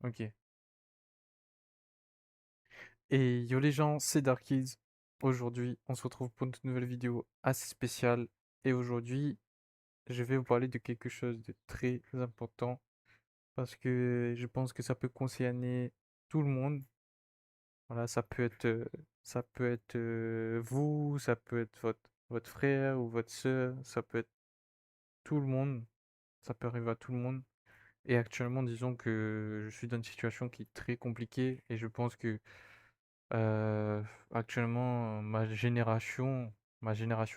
Ok. Et yo les gens, c'est Darkies. Aujourd'hui, on se retrouve pour une toute nouvelle vidéo assez spéciale. Et aujourd'hui, je vais vous parler de quelque chose de très important parce que je pense que ça peut concerner tout le monde. Voilà, ça peut être vous, ça peut être votre frère ou votre sœur, ça peut être tout le monde, ça peut arriver à tout le monde. Et actuellement, disons que je suis dans une situation qui est très compliquée et je pense que Heu, actuellement, ma génération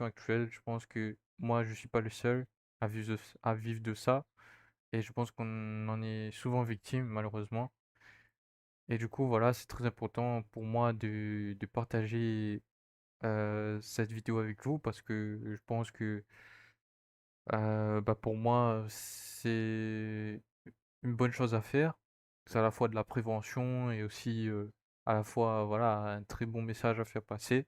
actuelle, je pense que moi, je suis pas le seul à vivre de ça et je pense qu'on en est souvent victime, malheureusement. Et du coup, voilà, c'est très important pour moi de partager, cette vidéo avec vous parce que je pense que, bah, pour moi, c'est une bonne chose à faire. C'est à la fois de la prévention et aussi, à la fois, voilà, un très bon message à faire passer.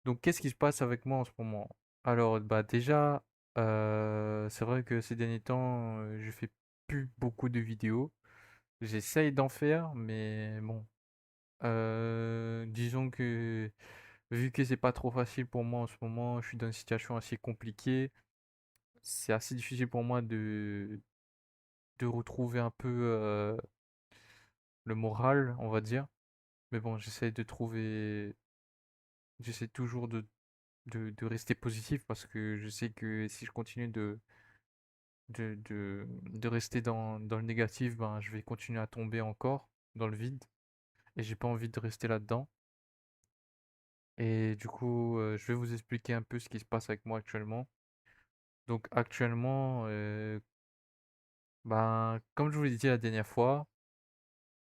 Donc, qu'est-ce qui se passe avec moi en ce moment? Alors, bah déjà, c'est vrai que ces derniers temps, je fais plus beaucoup de vidéos. J'essaye d'en faire, mais bon, disons que vu que c'est pas trop facile pour moi en ce moment, je suis dans une situation assez compliquée. C'est assez difficile pour moi de retrouver un peu le moral, on va dire. Mais bon, j'essaie toujours de rester positif parce que je sais que si je continue de rester dans le négatif, ben, je vais continuer à tomber encore dans le vide et j'ai pas envie de rester là-dedans. Et du coup, je vais vous expliquer un peu ce qui se passe avec moi actuellement. Donc actuellement, ben, comme je vous l'ai dit la dernière fois,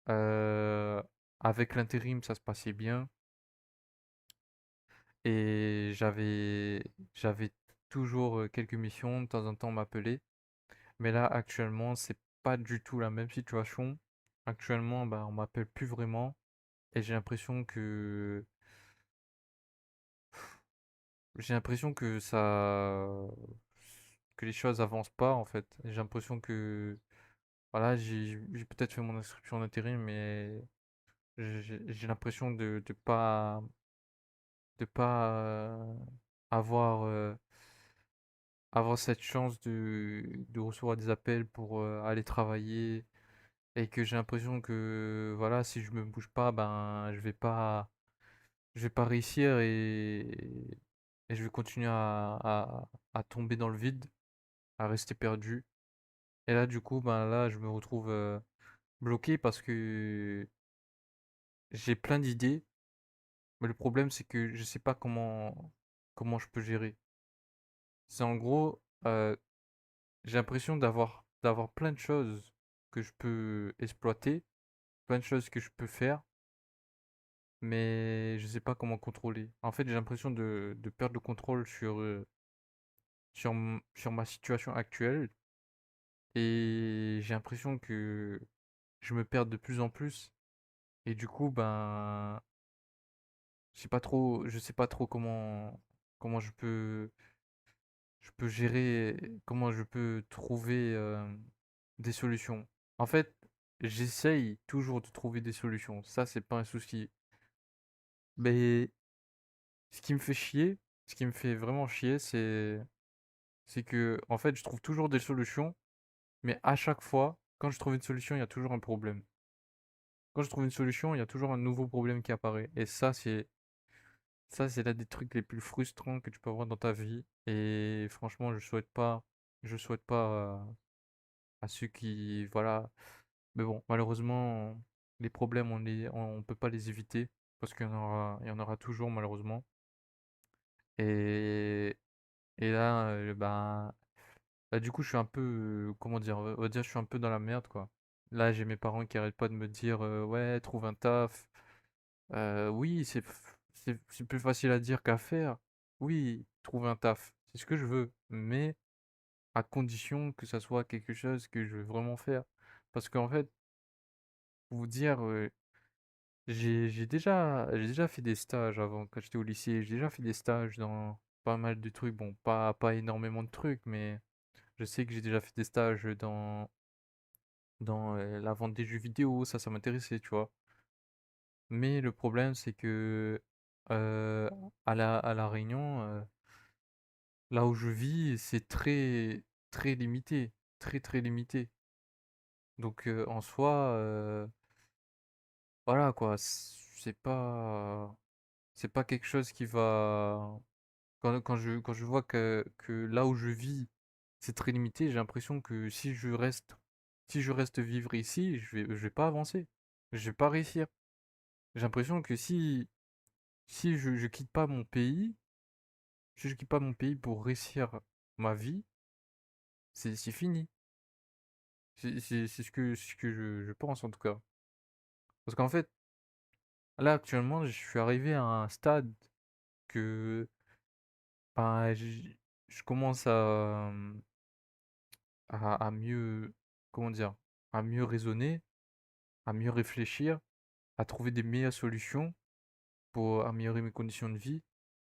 euh, avec l'intérim, ça se passait bien et j'avais toujours quelques missions, de temps en temps on m'appelait. Mais là, actuellement, c'est pas du tout la même situation. Actuellement, bah, on m'appelle plus vraiment et j'ai l'impression que que les choses avancent pas en fait. J'ai l'impression que voilà, j'ai peut-être fait mon inscription en intérim, mais j'ai l'impression de pas avoir avoir cette chance de recevoir des appels pour aller travailler. Et que j'ai l'impression que voilà, si je me bouge pas, ben je vais pas réussir et je vais continuer à tomber dans le vide, à rester perdu. Et là, du coup, ben là, je me retrouve bloqué parce que j'ai plein d'idées, mais le problème c'est que je sais pas comment je peux gérer. C'est en gros, j'ai l'impression d'avoir plein de choses que je peux exploiter, plein de choses que je peux faire mais je sais pas comment contrôler. En fait, j'ai l'impression de perdre le contrôle sur ma situation actuelle et j'ai l'impression que je me perds de plus en plus et du coup, ben, je sais pas trop comment je peux gérer, comment je peux trouver des solutions. En fait, j'essaye toujours de trouver des solutions. Ça, c'est pas un souci. Mais ce qui me fait chier, ce qui me fait vraiment chier, c'est que, en fait, je trouve toujours des solutions, mais à chaque fois, quand je trouve une solution, il y a toujours un problème. Quand je trouve une solution, il y a toujours un nouveau problème qui apparaît. Et ça, c'est l'un des trucs les plus frustrants que tu peux avoir dans ta vie. Et franchement, je souhaite pas à ceux qui, voilà. Mais bon, malheureusement, les problèmes, on peut pas les éviter parce qu'il y en aura toujours, malheureusement. Et, et là, bah, du coup, je suis un peu, comment dire, on va dire, je suis un peu dans la merde, quoi. Là, j'ai mes parents qui arrêtent pas de me dire, ouais, trouve un taf. Oui, c'est plus facile à dire qu'à faire. Oui, trouve un taf. C'est ce que je veux. Mais à condition que ça soit quelque chose que je veux vraiment faire. Parce qu'en fait, pour vous dire, j'ai déjà fait des stages avant, quand j'étais au lycée. J'ai déjà fait des stages dans pas mal de trucs. Bon, pas énormément de trucs, mais je sais que j'ai déjà fait des stages dans la vente des jeux vidéo, ça m'intéressait, tu vois. Mais le problème, c'est que euh, à La Réunion, là où je vis, c'est très limité, très limité. Donc en soi, voilà quoi, c'est pas quelque chose qui va. Quand je vois que là où je vis, c'est très limité, j'ai l'impression que si je reste vivre ici, je vais pas avancer. Je vais pas réussir. J'ai l'impression que si je quitte pas mon pays, si je quitte pas mon pays pour réussir ma vie, c'est fini. C'est ce que je pense en tout cas. Parce qu'en fait, là actuellement, je suis arrivé à un stade que ben, je commence à mieux, comment dire, à mieux raisonner, à mieux réfléchir, à trouver des meilleures solutions pour améliorer mes conditions de vie.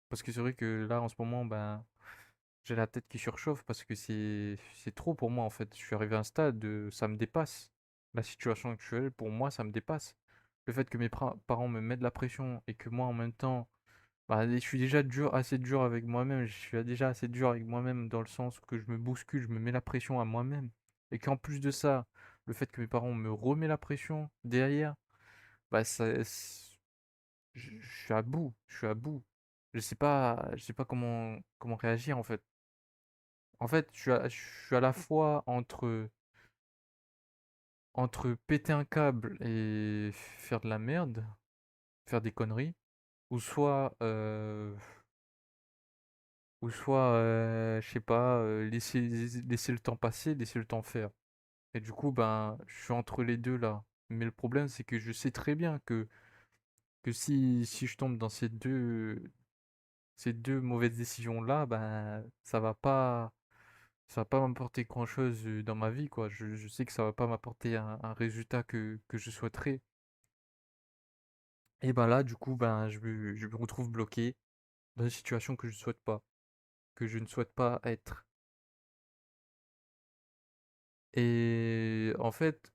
Parce que c'est vrai que là, en ce moment, ben, j'ai la tête qui surchauffe parce que c'est trop pour moi en fait. Je suis arrivé à un stade de ça me dépasse. La situation actuelle, pour moi, ça me dépasse. Le fait que mes parents me mettent de la pression et que moi, en même temps, bah, je suis déjà dur, assez dur avec moi-même. Je suis déjà assez dur avec moi-même dans le sens que je me bouscule, je me mets la pression à moi-même. Et qu'en plus de ça, le fait que mes parents me remettent la pression derrière, bah je suis à bout, je suis à bout. Je sais pas comment réagir en fait. En fait, je suis à la fois entre péter un câble et faire de la merde, faire des conneries, ou soit, je sais pas, laisser le temps passer, laisser le temps faire. Et du coup, ben, je suis entre les deux là. Mais le problème, c'est que je sais très bien que si je tombe dans ces deux mauvaises décisions là, ben, ça va pas m'apporter grand-chose dans ma vie, quoi. Je sais que ça va pas m'apporter un résultat que je souhaiterais. Et ben là, du coup, ben, je me retrouve bloqué dans une situation que je souhaite pas, que je ne souhaite pas être. Et en fait,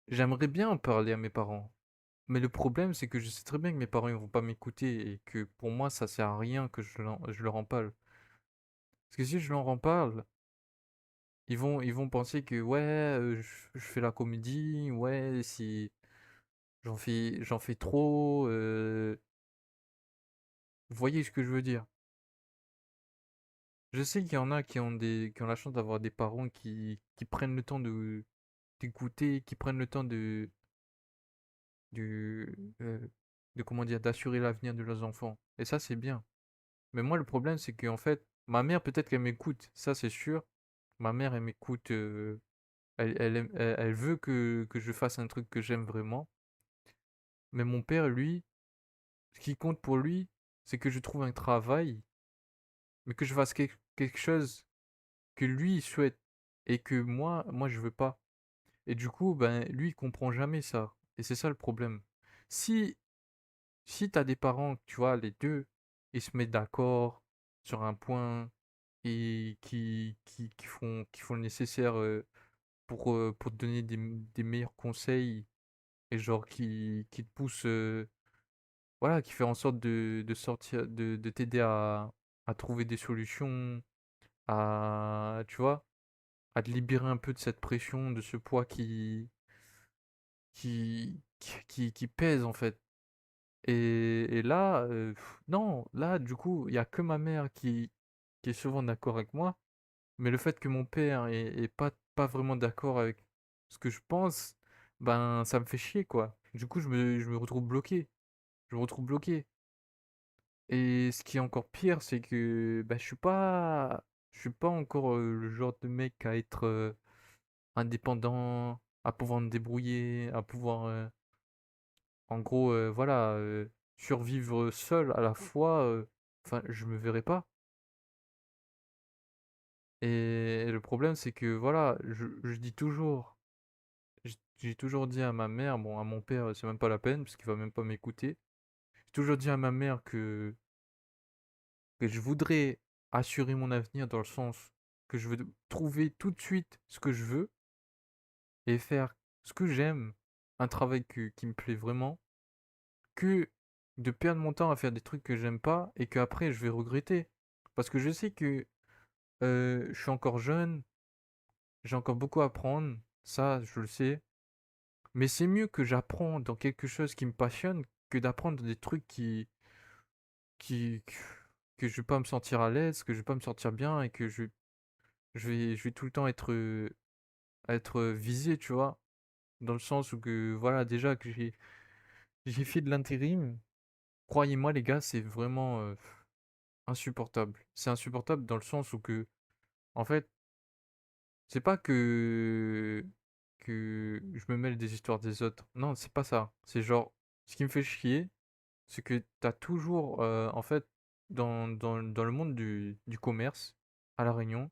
j'aimerais bien en parler à mes parents. Mais le problème, c'est que je sais très bien que mes parents ils vont pas m'écouter et que pour moi, ça sert à rien que je leur en parle. Parce que si je leur en parle, ils vont penser que ouais, je fais la comédie, ouais, si j'en fais trop. Vous voyez ce que je veux dire? Je sais qu'il y en a qui ont la chance d'avoir des parents qui prennent le temps d'écouter, qui prennent le temps de, euh, de comment dire, d'assurer l'avenir de leurs enfants. Et ça, c'est bien. Mais moi, le problème, c'est qu'en fait, ma mère, peut-être qu'elle m'écoute, ça, c'est sûr. Ma mère, elle m'écoute, elle veut que je fasse un truc que j'aime vraiment. Mais mon père, lui, ce qui compte pour lui, c'est que je trouve un travail, mais que je fasse quelque chose que lui il souhaite et que moi je veux pas. Et du coup, ben lui il comprend jamais ça. Et c'est ça le problème. Si si t'as des parents, tu vois, les deux, ils se mettent d'accord sur un point et qui font le nécessaire pour te donner des meilleurs conseils et genre qui te poussent, voilà, qui fait en sorte de sortir, de t'aider à trouver des solutions, tu vois, à te libérer un peu de cette pression, de ce poids qui pèse en fait. Et là, non, là, du coup, il y a que ma mère qui est souvent d'accord avec moi, mais le fait que mon père est pas vraiment d'accord avec ce que je pense, ben, ça me fait chier, quoi. Du coup, je me retrouve bloqué. Je me retrouve bloqué. Et ce qui est encore pire, c'est que bah, je suis pas encore le genre de mec à être indépendant, à pouvoir me débrouiller, à pouvoir, en gros, voilà, survivre seul à la fois. Enfin, je me verrai pas. Et le problème, c'est que voilà, je dis toujours, j'ai toujours dit à ma mère, bon, à mon père, c'est même pas la peine, parce qu'il va même pas m'écouter. J'ai toujours dit à ma mère que je voudrais assurer mon avenir dans le sens que je veux trouver tout de suite ce que je veux, et faire ce que j'aime, un travail qui me plaît vraiment, que de perdre mon temps à faire des trucs que j'aime pas et qu'après je vais regretter. Parce que je sais que je suis encore jeune, j'ai encore beaucoup à apprendre, ça je le sais. Mais c'est mieux que j'apprends dans quelque chose qui me passionne que d'apprendre des trucs qui, que je vais pas me sentir à l'aise, que je vais pas me sentir bien et que je vais tout le temps être visé, tu vois. Dans le sens où que, voilà, déjà que j'ai fait de l'intérim, croyez-moi les gars, c'est vraiment insupportable. C'est insupportable dans le sens où que, en fait, c'est pas que je me mêle des histoires des autres. Non, c'est pas ça. C'est genre, ce qui me fait chier, c'est que t'as toujours, en fait, dans le monde du commerce, à La Réunion,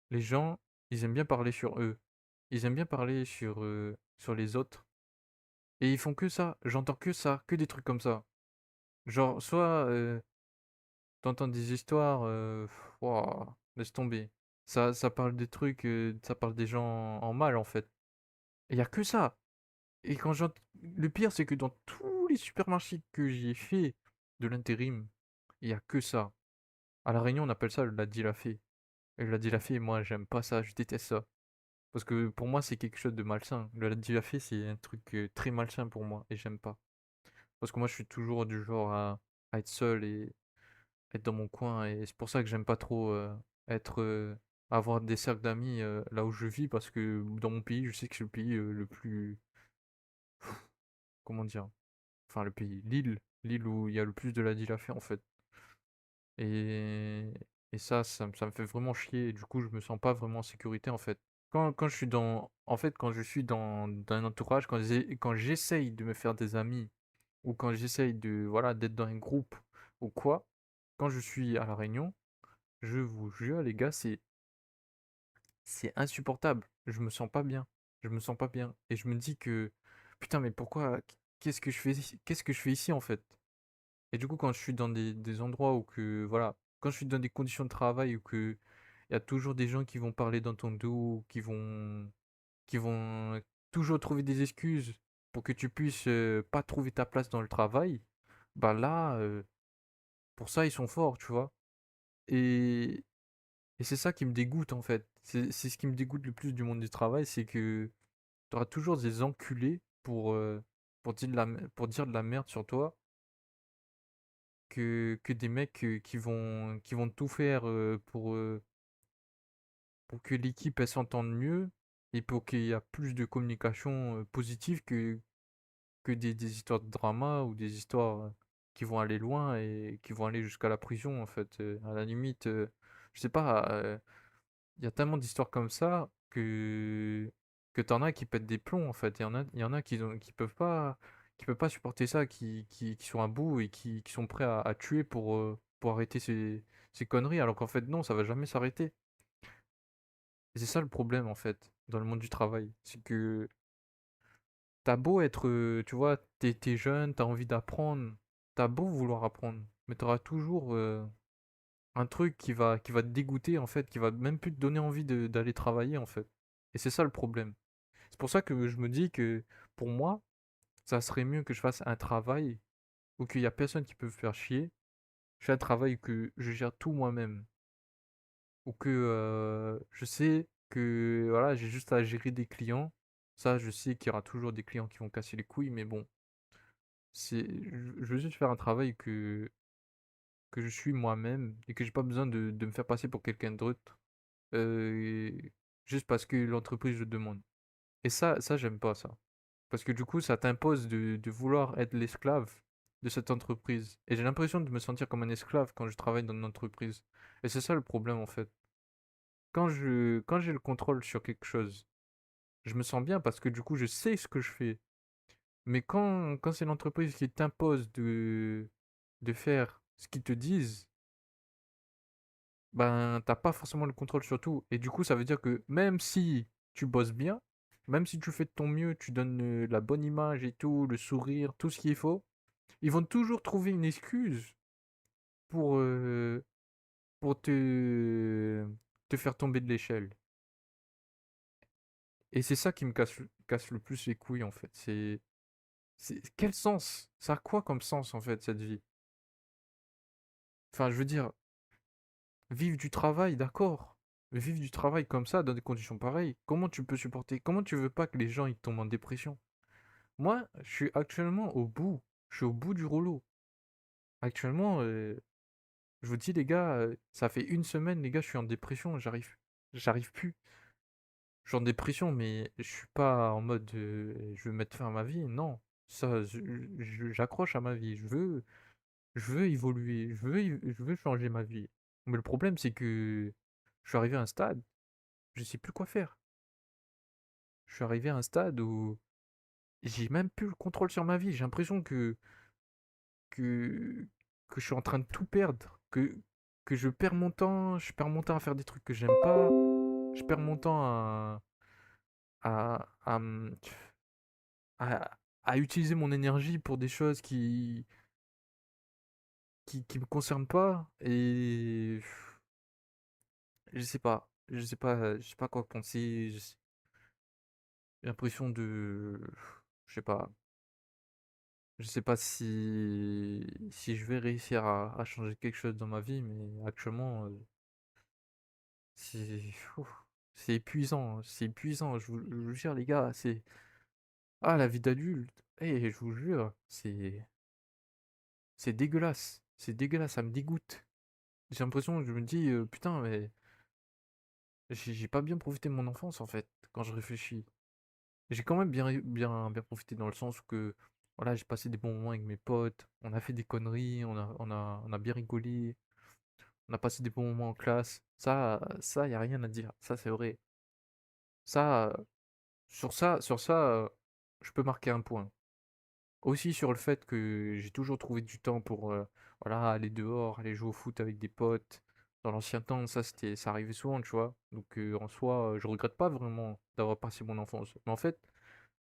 les gens, ils aiment bien parler sur eux. Ils aiment bien parler sur les autres. Et ils font que ça, que des trucs comme ça. Genre, soit t'entends des histoires, ouah, laisse tomber. Ça parle des trucs, ça parle des gens en mal en fait. Et y a que ça. Et le pire, c'est que dans tous les supermarchés que j'ai fait de l'intérim, il y a que ça. À La Réunion, on appelle ça le ladilafé. Et le ladilafé, moi, j'aime pas ça, je déteste ça. Parce que pour moi, c'est quelque chose de malsain. Le ladilafé, c'est un truc très malsain pour moi et j'aime pas. Parce que moi, je suis toujours du genre à être seul et être dans mon coin. Et c'est pour ça que j'aime pas trop être, avoir des cercles d'amis là où je vis. Parce que dans mon pays, je sais que c'est le pays le plus. Comment dire? Enfin, le pays, l'île où il y a le plus de ladilafé en fait. Et, et ça me fait vraiment chier. Et du coup, je me sens pas vraiment en sécurité en fait. Quand je suis en fait, quand je suis dans un entourage, quand j'essaye de me faire des amis, ou quand j'essaye de, voilà, d'être dans un groupe, ou quoi, quand je suis à La Réunion, je vous jure, les gars, c'est insupportable. Je me sens pas bien. Je me sens pas bien. Et je me dis que, putain, mais pourquoi, qu'est-ce que je fais ici, qu'est-ce que je fais ici, en fait? Et du coup, quand je suis dans des endroits où que, voilà, quand je suis dans des conditions de travail où que, il y a toujours des gens qui vont parler dans ton dos, qui vont toujours trouver des excuses pour que tu puisses pas trouver ta place dans le travail, bah là, pour ça, ils sont forts, tu vois. Et, et c'est ça qui me dégoûte, en fait. C'est ce qui me dégoûte le plus du monde du travail, c'est que tu auras toujours des enculés pour dire de la merde sur toi, que des mecs qui vont tout faire pour que l'équipe elle s'entende mieux et pour qu'il y a plus de communication positive que des histoires de drama ou des histoires qui vont aller loin et qui vont aller jusqu'à la prison en fait. À la limite, je sais pas, il y a tellement d'histoires comme ça que t'en as qui pètent des plombs en fait. Il y en a qui peuvent pas supporter ça, qui sont à bout et qui sont prêts à tuer pour arrêter ces conneries, alors qu'en fait non, ça va jamais s'arrêter. Et c'est ça le problème en fait dans le monde du travail, c'est que t'as beau être, tu vois, t'es jeune, t'as envie d'apprendre, t'as beau vouloir apprendre, mais t'auras toujours un truc qui va te dégoûter en fait, qui va même plus te donner envie d'aller travailler en fait. Et c'est ça le problème. C'est pour ça que je me dis que pour moi, ça serait mieux que je fasse un travail où qu'il y a personne qui peut me faire chier. Je fais un travail que je gère tout moi-même, ou que je sais que voilà, j'ai juste à gérer des clients. Ça, je sais qu'il y aura toujours des clients qui vont casser les couilles, mais bon, je veux juste faire un travail que je suis moi-même et que j'ai pas besoin de me faire passer pour quelqu'un d'autre euh, juste parce que l'entreprise le demande. Et ça j'aime pas ça. Parce que du coup, ça t'impose de vouloir être l'esclave de cette entreprise. Et j'ai l'impression de me sentir comme un esclave quand je travaille dans une entreprise. Et c'est ça le problème en fait. Quand j'ai le contrôle sur quelque chose, je me sens bien parce que du coup, je sais ce que je fais. Mais quand c'est l'entreprise qui t'impose de faire ce qu'ils te disent, ben, t'as pas forcément le contrôle sur tout. Et du coup, ça veut dire que même si tu bosses bien, même si tu fais de ton mieux, tu donnes la bonne image et tout, le sourire, tout ce qu'il faut, ils vont toujours trouver une excuse pour, euh, pour te faire tomber de l'échelle. Et c'est ça qui me casse le plus les couilles, en fait. Quel sens? Ça a quoi comme sens, en fait, cette vie? Enfin, je veux dire, vivre du travail, d'accord. Mais vivre du travail comme ça, dans des conditions pareilles, comment tu peux supporter? Comment tu veux pas que les gens ils tombent en dépression? Moi, je suis actuellement au bout. Je suis au bout du rouleau. Actuellement, je vous dis, les gars, ça fait une semaine, les gars, je suis en dépression. J'arrive plus. Je suis en dépression, mais je suis pas en mode je veux mettre fin à ma vie. Non. Ça, j'accroche à ma vie. Je veux évoluer. Je veux changer ma vie. Mais le problème, c'est que je suis arrivé à un stade, je sais plus quoi faire. Je suis arrivé à un stade où j'ai même plus le contrôle sur ma vie. J'ai l'impression que, que je suis en train de tout perdre. Que je perds mon temps à faire des trucs que j'aime pas. Je perds mon temps à, à, à utiliser mon énergie pour des choses qui me concernent pas. Et je sais pas quoi penser. J'ai l'impression je sais pas. Je sais pas si je vais réussir à changer quelque chose dans ma vie, mais actuellement, c'est ouf, c'est épuisant, hein, c'est épuisant. Je vous jure, les gars, la vie d'adulte. Je vous jure, c'est dégueulasse. C'est dégueulasse, ça me dégoûte. J'ai l'impression, je me dis, putain, mais j'ai pas bien profité de mon enfance, en fait, quand je réfléchis. J'ai quand même bien profité dans le sens que, voilà, j'ai passé des bons moments avec mes potes, on a fait des conneries, on a bien rigolé. On a passé des bons moments en classe. Ça, y a rien à dire. Ça, c'est vrai. Ça, sur ça, je peux marquer un point. Aussi sur le fait que j'ai toujours trouvé du temps pour, voilà, aller dehors, aller jouer au foot avec des potes. Dans l'ancien temps, ça arrivait souvent, tu vois. Donc, en soi, je regrette pas vraiment d'avoir passé mon enfance. Mais en fait,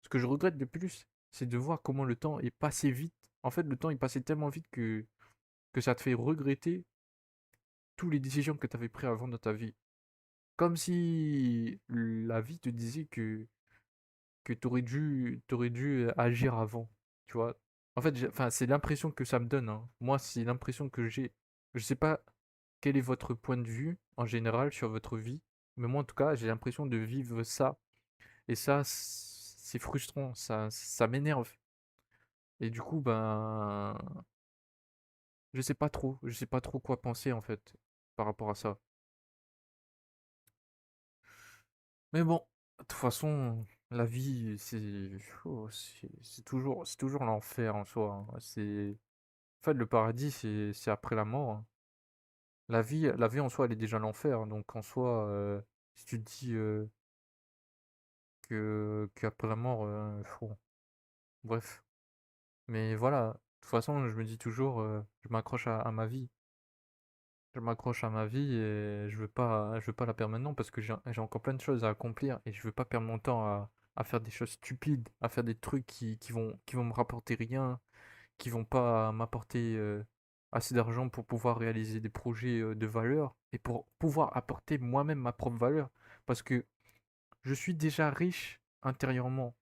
ce que je regrette le plus, c'est de voir comment le temps est passé vite. En fait, le temps est passé tellement vite que ça te fait regretter toutes les décisions que tu avais prises avant dans ta vie. Comme si la vie te disait que t'aurais dû agir avant, tu vois. En fait, enfin, c'est l'impression que ça me donne, hein. Moi, c'est l'impression que j'ai. Je sais pas quel est votre point de vue en général sur votre vie, mais moi, en tout cas, j'ai l'impression de vivre ça. Et ça, c'est frustrant, ça m'énerve. Et du coup, ben, je sais pas trop quoi penser en fait par rapport à ça. Mais bon, de toute façon, la vie, c'est toujours l'enfer en soi, hein. En fait, le paradis, c'est après la mort, hein. La vie en soi, elle est déjà l'enfer, hein. Donc en soi, si tu te dis que qu'après la mort, bref. Mais voilà, de toute façon, je me dis toujours, je m'accroche à ma vie. Je m'accroche à ma vie et je veux pas la perdre maintenant parce que j'ai encore plein de choses à accomplir et je veux pas perdre mon temps à faire des choses stupides, à faire des trucs qui vont me rapporter rien, qui vont pas m'apporter assez d'argent pour pouvoir réaliser des projets de valeur et pour pouvoir apporter moi-même ma propre valeur. Parce que je suis déjà riche intérieurement.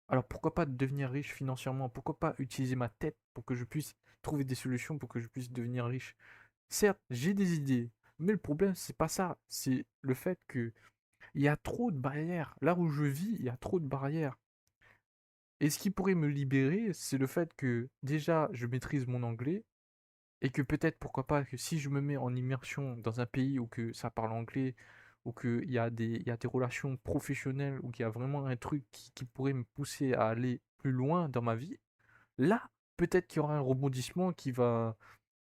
Alors pourquoi pas devenir riche financièrement? Pourquoi pas utiliser ma tête pour que je puisse trouver des solutions pour que je puisse devenir riche? Certes, j'ai des idées, mais le problème, c'est pas ça. C'est le fait que il y a trop de barrières. Là où je vis, il y a trop de barrières. Et ce qui pourrait me libérer, c'est le fait que déjà, je maîtrise mon anglais et que peut-être, pourquoi pas, que si je me mets en immersion dans un pays où que ça parle anglais, ou il y a des relations professionnelles, ou qu'il y a vraiment un truc qui pourrait me pousser à aller plus loin dans ma vie, là, peut-être qu'il y aura un rebondissement qui va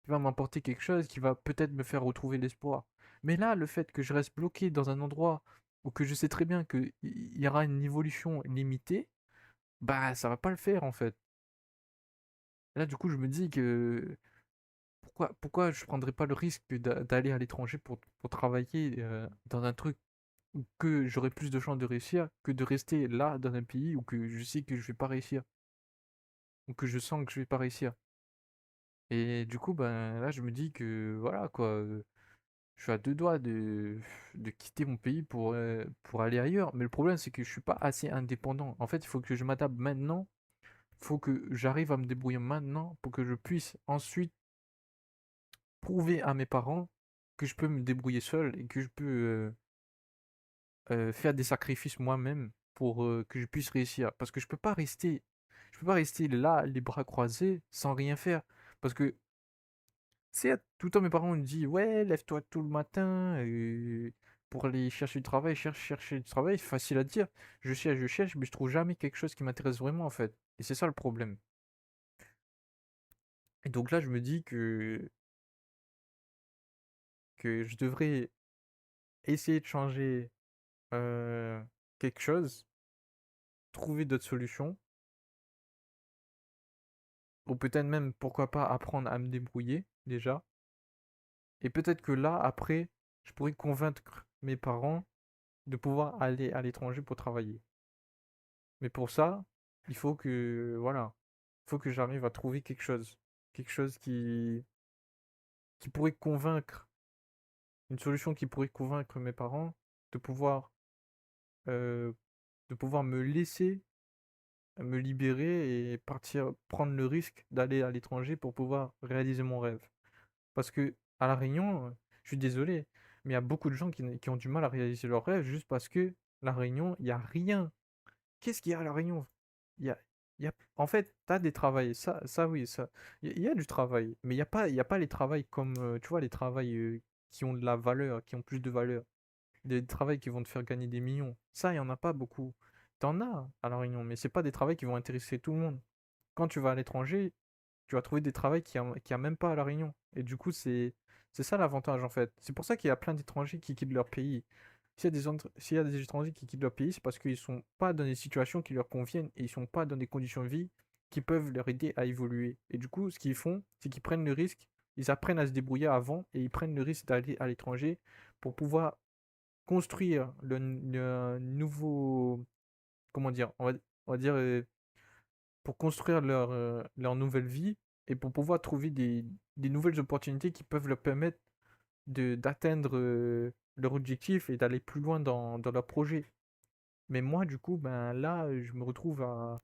m'apporter quelque chose, qui va peut-être me faire retrouver l'espoir. Mais là, le fait que je reste bloqué dans un endroit où que je sais très bien qu'il y aura une évolution limitée, bah ça va pas le faire en fait. Et là, du coup, je me dis que pourquoi je prendrais pas le risque d'aller à l'étranger pour travailler dans un truc où que j'aurai plus de chances de réussir que de rester là dans un pays où que je sais que je vais pas réussir, ou que je sens que je vais pas réussir. Et du coup, ben là, je me dis que voilà quoi. Je suis à 2 doigts de quitter mon pays pour aller ailleurs. Mais le problème, c'est que je suis pas assez indépendant. En fait, il faut que je m'adapte maintenant. Il faut que j'arrive à me débrouiller maintenant pour que je puisse ensuite prouver à mes parents que je peux me débrouiller seul et que je peux faire des sacrifices moi-même pour que je puisse réussir. Parce que je peux pas rester là, les bras croisés, sans rien faire. Parce que c'est tout le temps mes parents me disent ouais, lève-toi tout le matin pour aller chercher du travail, chercher du travail, c'est facile à dire. Je cherche, mais je trouve jamais quelque chose qui m'intéresse vraiment en fait. Et c'est ça le problème. Et donc là, je me dis que je devrais essayer de changer euh, quelque chose, trouver d'autres solutions, ou peut-être même, pourquoi pas, apprendre à me débrouiller déjà. Et peut-être que là, après, je pourrais convaincre mes parents de pouvoir aller à l'étranger pour travailler. Mais pour ça, il faut que, voilà, il faut que j'arrive à trouver quelque chose qui pourrait convaincre, une solution qui pourrait convaincre mes parents de pouvoir, euh, de pouvoir me laisser me libérer et partir prendre le risque d'aller à l'étranger pour pouvoir réaliser mon rêve. Parce que à La Réunion, je suis désolé, mais il y a beaucoup de gens qui ont du mal à réaliser leurs rêves juste parce que La Réunion, il n'y a rien. Qu'est-ce qu'il y a à La Réunion? Il y a, en fait, tu as des travails, ça oui, ça. Il y a du travail, mais il y a pas les travails comme, tu vois, les travails qui ont de la valeur, qui ont plus de valeur. Des travails qui vont te faire gagner des millions. Ça, il y en a pas beaucoup. T'en as à La Réunion, mais c'est pas des travails qui vont intéresser tout le monde. Quand tu vas à l'étranger, tu vas trouver des travails qui a même pas à La Réunion. Et du coup, c'est ça l'avantage en fait. C'est pour ça qu'il y a plein d'étrangers qui quittent leur pays. S'il y a des étrangers qui quittent leur pays, c'est parce qu'ils sont pas dans des situations qui leur conviennent et ils sont pas dans des conditions de vie qui peuvent leur aider à évoluer. Et du coup, ce qu'ils font, c'est qu'ils prennent le risque, ils apprennent à se débrouiller avant et ils prennent le risque d'aller à l'étranger pour pouvoir construire le nouveau, comment dire, on va dire, pour construire leur nouvelle vie et pour pouvoir trouver des nouvelles opportunités qui peuvent leur permettre d'atteindre leur objectif et d'aller plus loin dans leur projet. Mais moi, du coup, ben là, je me retrouve à...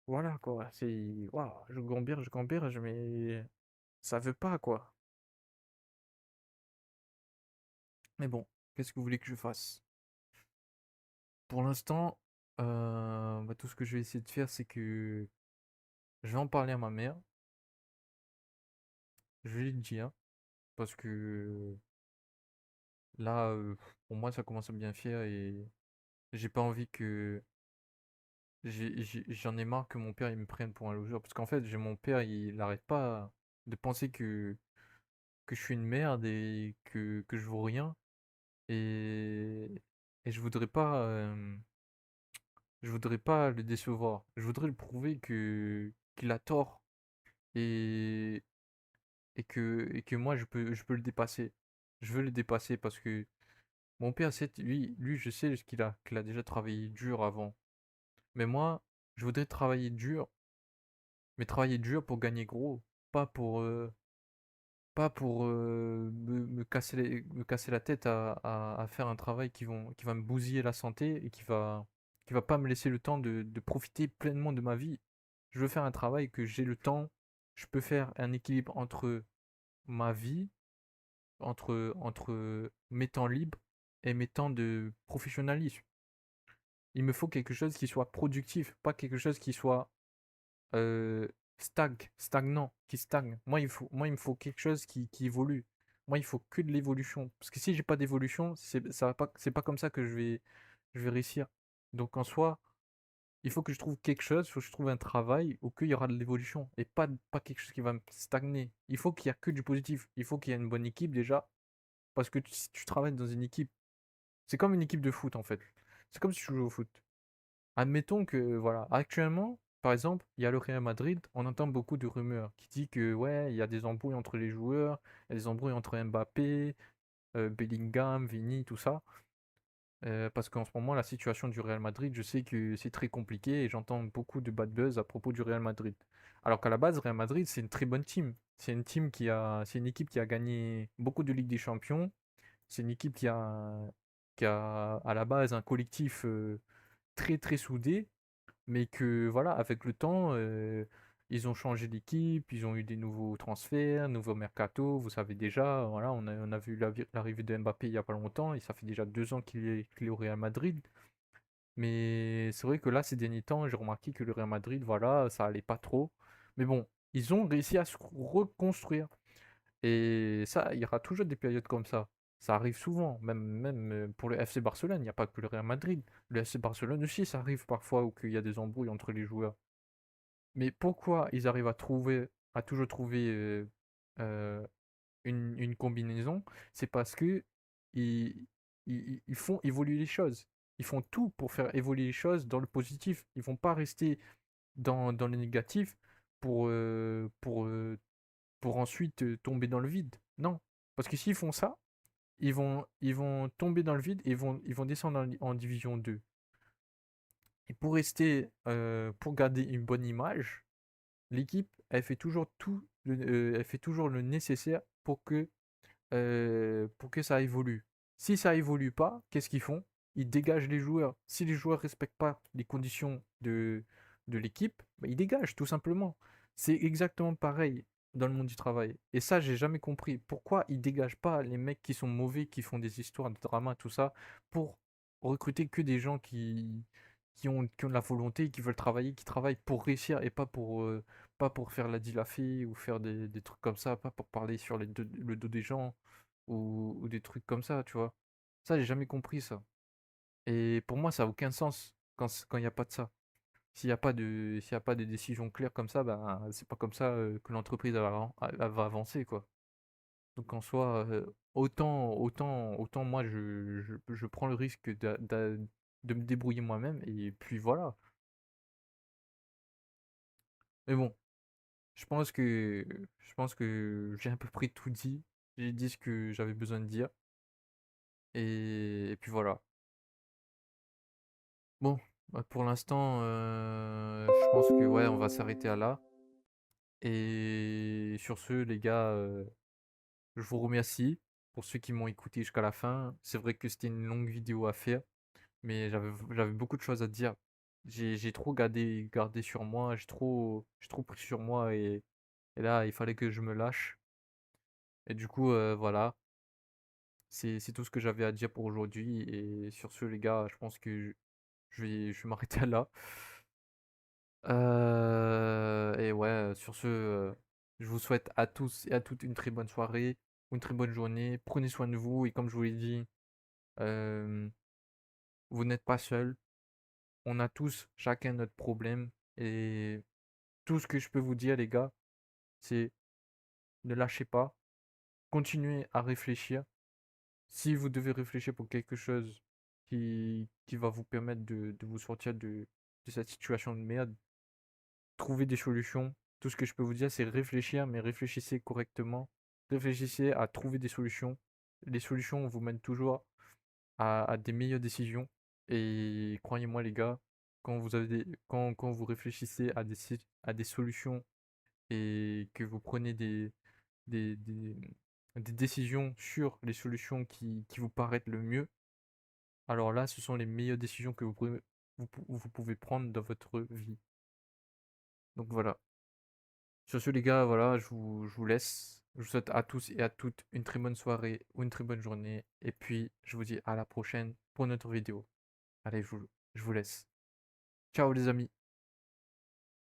Voilà, quoi. C'est... Waouh, je gamberge, mais ça veut pas, quoi. Mais bon, qu'est-ce que vous voulez que je fasse? Pour l'instant, bah, tout ce que je vais essayer de faire, c'est que je vais en parler à ma mère. Je vais lui dire, parce que là, pour moi, ça commence à bien faire et j'ai pas envie que... J'en ai marre que mon père il me prenne pour un loser. Parce qu'en fait, j'ai mon père, il n'arrête pas de penser que je suis une merde et que je vaux rien. Et, et je voudrais pas le décevoir. Je voudrais lui prouver qu'il a tort et, et que moi, je peux le dépasser. Je veux le dépasser parce que mon père, lui, je sais ce qu'il a déjà travaillé dur avant. Mais moi, je voudrais travailler dur, mais travailler dur pour gagner gros, pas pour, me casser la tête à faire un travail qui va me bousiller la santé et qui va pas me laisser le temps de profiter pleinement de ma vie. Je veux faire un travail que j'ai le temps, je peux faire un équilibre entre ma vie, entre mes temps libres et mes temps de professionnalisme. Il me faut quelque chose qui soit productif, pas quelque chose qui soit euh, stagnant, qui stagne. Moi, il me faut quelque chose qui évolue. Moi, il faut que de l'évolution. Parce que si j'ai pas d'évolution, c'est pas comme ça que je vais réussir. Donc en soi, il faut que je trouve quelque chose, il faut que je trouve un travail où qu'il y aura de l'évolution et pas quelque chose qui va me stagner. Il faut qu'il y ait que du positif. Il faut qu'il y ait une bonne équipe déjà. Parce que si tu travailles dans une équipe, c'est comme une équipe de foot en fait. C'est comme si tu jouais au foot. Admettons que, voilà, actuellement, par exemple, il y a le Real Madrid, on entend beaucoup de rumeurs qui disent que, ouais, il y a des embrouilles entre les joueurs, il y a des embrouilles entre Mbappé, Bellingham, Vini, tout ça. Parce qu'en ce moment, la situation du Real Madrid, je sais que c'est très compliqué et j'entends beaucoup de bad buzz à propos du Real Madrid. Alors qu'à la base, Real Madrid, c'est une très bonne team. C'est une équipe qui a gagné beaucoup de Ligue des Champions. C'est une équipe qui a à la base un collectif très très soudé, mais que voilà, avec le temps, ils ont changé d'équipe, ils ont eu des nouveaux transferts, nouveaux mercato. Vous savez déjà, voilà, on a vu l'arrivée de Mbappé il y a pas longtemps, et ça fait déjà 2 ans qu'il est au Real Madrid. Mais c'est vrai que là, ces derniers temps, j'ai remarqué que le Real Madrid, voilà, ça allait pas trop. Mais bon, ils ont réussi à se reconstruire. Et ça, il y aura toujours des périodes comme ça. Ça arrive souvent, même pour le FC Barcelone, il n'y a pas que le Real Madrid. Le FC Barcelone aussi, ça arrive parfois où qu'il y a des embrouilles entre les joueurs. Mais pourquoi ils arrivent à toujours trouver euh, une combinaison? C'est parce que ils, ils font évoluer les choses. Ils font tout pour faire évoluer les choses dans le positif. Ils vont pas rester dans le négatif pour, pour ensuite tomber dans le vide. Non. Parce que s'ils font ça, ils vont tomber dans le vide et ils vont descendre en division 2. Et pour rester, pour garder une bonne image, l'équipe, elle fait toujours elle fait toujours le nécessaire pour que ça évolue. Si ça évolue pas, qu'est-ce qu'ils font? Ils dégagent les joueurs. Si les joueurs respectent pas les conditions de l'équipe, bah, ils dégagent tout simplement. C'est exactement pareil dans le monde du travail. Et ça, j'ai jamais compris. Pourquoi ils dégagent pas les mecs qui sont mauvais, qui font des histoires de drama, tout ça, pour recruter que des gens qui ont de la volonté, qui veulent travailler, qui travaillent pour réussir et pas pour faire la dilafée ou faire des trucs comme ça, pas pour parler sur le dos des gens ou des trucs comme ça, tu vois. Ça, j'ai jamais compris ça. Et pour moi, ça a aucun sens quand il n'y a pas de ça. S'il y a pas de décisions claires comme ça, ben, c'est pas comme ça que l'entreprise elle va avancer, quoi. Donc en soi, autant moi, je prends le risque de me débrouiller moi-même, et puis voilà. Mais bon, je pense que j'ai à peu près tout dit. J'ai dit ce que j'avais besoin de dire. Et puis voilà. Bon, bah, pour l'instant, je pense que ouais, on va s'arrêter à là. Et sur ce, les gars, je vous remercie pour ceux qui m'ont écouté jusqu'à la fin. C'est vrai que c'était une longue vidéo à faire, mais j'avais beaucoup de choses à dire. J'ai trop gardé sur moi, j'ai trop pris sur moi, et là, il fallait que je me lâche. Et du coup, voilà, c'est tout ce que j'avais à dire pour aujourd'hui. Et sur ce, les gars, je pense que je vais m'arrêter là. Et ouais, sur ce, je vous souhaite à tous et à toutes une très bonne soirée, une très bonne journée. Prenez soin de vous, et comme je vous l'ai dit, euh, vous n'êtes pas seuls. On a tous chacun notre problème. Et tout ce que je peux vous dire, les gars, c'est ne lâchez pas. Continuez à réfléchir. Si vous devez réfléchir pour quelque chose qui va vous permettre de vous sortir de cette situation de merde, trouver des solutions. Tout ce que je peux vous dire, c'est réfléchir, mais réfléchissez correctement. Réfléchissez à trouver des solutions. Les solutions vous mènent toujours à des meilleures décisions. Et croyez-moi, les gars, quand vous réfléchissez à des solutions et que vous prenez des, des, des décisions sur les solutions qui vous paraissent le mieux, alors là, ce sont les meilleures décisions que vous pouvez prendre dans votre vie. Donc voilà. Sur ce, les gars, voilà, je vous laisse. Je vous souhaite à tous et à toutes une très bonne soirée ou une très bonne journée. Et puis, je vous dis à la prochaine pour notre vidéo. Allez, je vous laisse. Ciao les amis.